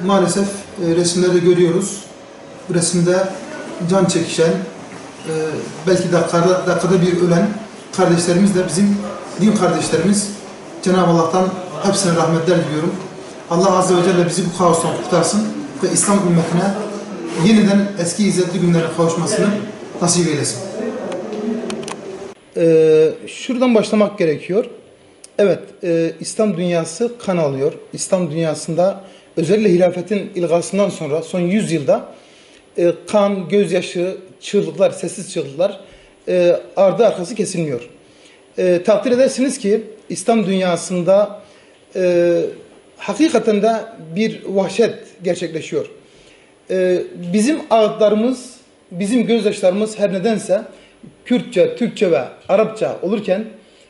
Maalesef resimlerde görüyoruz. Bu resimde can çekişen, belki dakikada bir ölen kardeşlerimiz de bizim din kardeşlerimiz. Cenab-ı Allah'tan hepsine rahmetler diliyorum. Allah Azze ve Celle bizi bu kaostan kurtarsın ve İslam ümmetine yeniden eski izzetli günlere kavuşmasını nasip eylesin. Şuradan başlamak gerekiyor. Evet, İslam dünyası kan alıyor. İslam dünyasında özellikle hilafetin ilgasından sonra son 100 yılda kan, gözyaşı, çığlıklar, sessiz çığlıklar ardı arkası kesilmiyor. Takdir edersiniz ki İslam dünyasında hakikaten de bir vahşet gerçekleşiyor. Bizim ağıtlarımız, bizim gözyaşlarımız her nedense Kürtçe, Türkçe ve Arapça olurken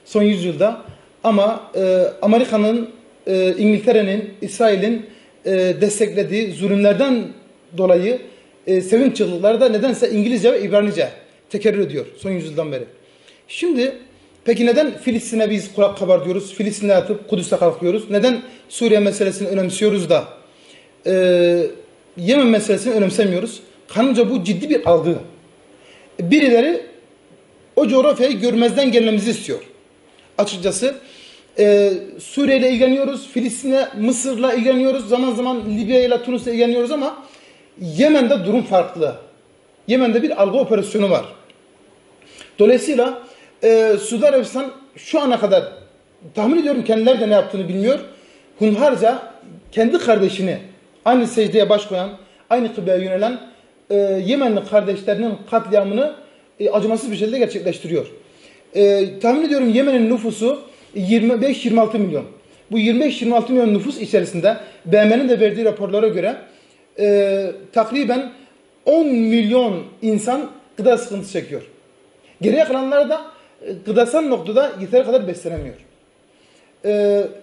son yüzyılda ama Amerika'nın, İngiltere'nin, İsrail'in desteklediği zulümlerden dolayı sevinç çığlıkları da nedense İngilizce ve İbranice tekerrür ediyor son yüzyıldan beri. Şimdi peki neden Filistin'e biz kulak kabartıyoruz? Filistin'e yatıp Kudüs'te kalkıyoruz? Neden Suriye meselesini önemsiyoruz da Yemen meselesini önemsemiyoruz? Kanımca bu ciddi bir algı. Birileri o coğrafyayı görmezden gelmemizi istiyor. Açıkçası Suriye ile ilgileniyoruz, Filistin'le, Mısır'la ilgileniyoruz, zaman zaman Libya ile Tunus'la ilgileniyoruz ama Yemen'de durum farklı. Yemen'de bir algı operasyonu var. Dolayısıyla Suudi Arabistan şu ana kadar tahmin ediyorum kendileri de ne yaptığını bilmiyor. Hunharca kendi kardeşini aynı secdeye baş koyan, aynı kıbleye yönelen Yemenli kardeşlerinin katliamını acımasız bir şekilde gerçekleştiriyor. Tahmin ediyorum Yemen'in nüfusu 25-26 milyon. Bu 25-26 milyon nüfus içerisinde BM'nin de verdiği raporlara göre takriben 10 milyon insan gıda sıkıntısı çekiyor. Geriye kalanlar da gıdasal noktada yeteri kadar beslenemiyor.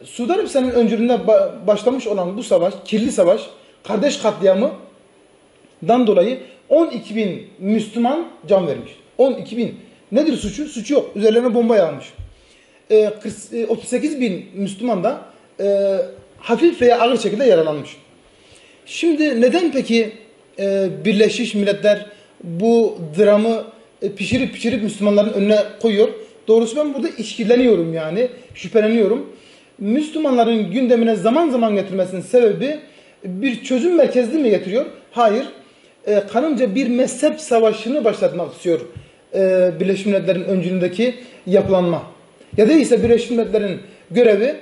Suudi Arabistan'ın öncülüğünde başlamış olan bu savaş, kirli savaş, kardeş katliamından dolayı 12 bin Müslüman can vermiş. 12 bin. Nedir suçu? Suçu yok. Üzerlerine bomba yağmış. 38 bin Müslüman da hafif veya ağır şekilde yaralanmış. Şimdi neden peki Birleşmiş Milletler bu dramı pişirip Müslümanların önüne koyuyor? Doğrusu ben burada işkilleniyorum yani, şüpheleniyorum. Müslümanların gündemine zaman zaman getirmesinin sebebi bir çözüm merkezli mi getiriyor? Hayır. Kanımca bir mezhep savaşını başlatmak istiyor Birleşmiş Milletler'in öncülüğündeki yapılanma. Ya değilse Birleşmiş Milletler'in görevi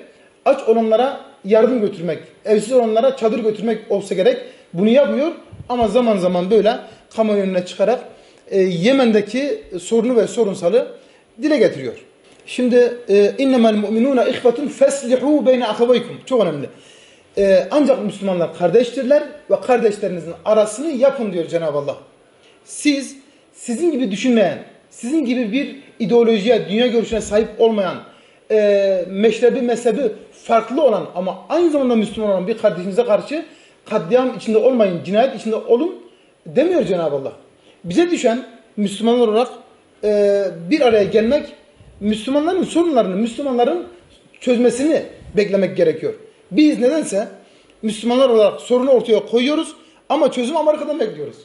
aç olanlara yardım götürmek, evsiz olanlara çadır götürmek olsa gerek. Bunu yapmıyor ama zaman zaman böyle kamuoyu önüne çıkarak Yemen'deki sorunu ve sorunsalı dile getiriyor. Şimdi innemel mu'minuna ihvetun feslihu beyne ahavaykum. Çok önemli. Ancak Müslümanlar kardeştirler ve kardeşlerinizin arasını yapın diyor Cenab-ı Allah. Sizin gibi düşünmeyen, sizin gibi bir ideolojiye, dünya görüşüne sahip olmayan, meşrebi, mezhebi farklı olan ama aynı zamanda Müslüman olan bir kardeşinize karşı katliam içinde olmayın, cinayet içinde olun demiyor Cenab-ı Allah. Bize düşen Müslümanlar olarak bir araya gelmek, Müslümanların sorunlarını, Müslümanların çözmesini beklemek gerekiyor. Biz nedense Müslümanlar olarak sorunu ortaya koyuyoruz ama çözümü Amerika'dan bekliyoruz.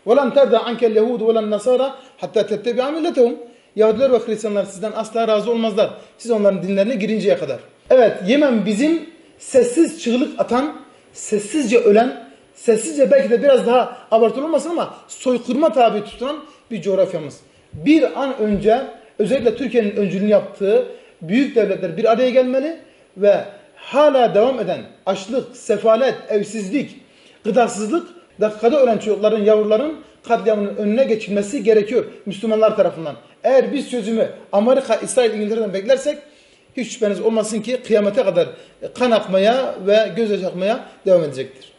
وَلَنْ تَرْدَ عَنْكَ الْيَهُودُ وَلَنْ نَصَارَ حَتَّى تَتَّبِعَ مِلَّتَهُمْ Yahudiler ve Hristiyanlar sizden asla razı olmazlar. Siz onların dinlerine girinceye kadar. Evet, Yemen bizim sessiz çığlık atan, sessizce ölen, sessizce belki de biraz daha abartılı olmasın ama soykırıma tabi tutulan bir coğrafyamız. Bir an önce özellikle Türkiye'nin öncülüğünü yaptığı büyük devletler bir araya gelmeli ve hala devam eden açlık, sefalet, evsizlik, gıdasızlık, dakikada ölen çocukların, yavruların katliamının önüne geçilmesi gerekiyor Müslümanlar tarafından. Eğer biz çözümü Amerika, İsrail, İngiltere'den beklersek hiç şüpheniz olmasın ki kıyamete kadar kan akmaya ve gözyaşı akmaya devam edecektir.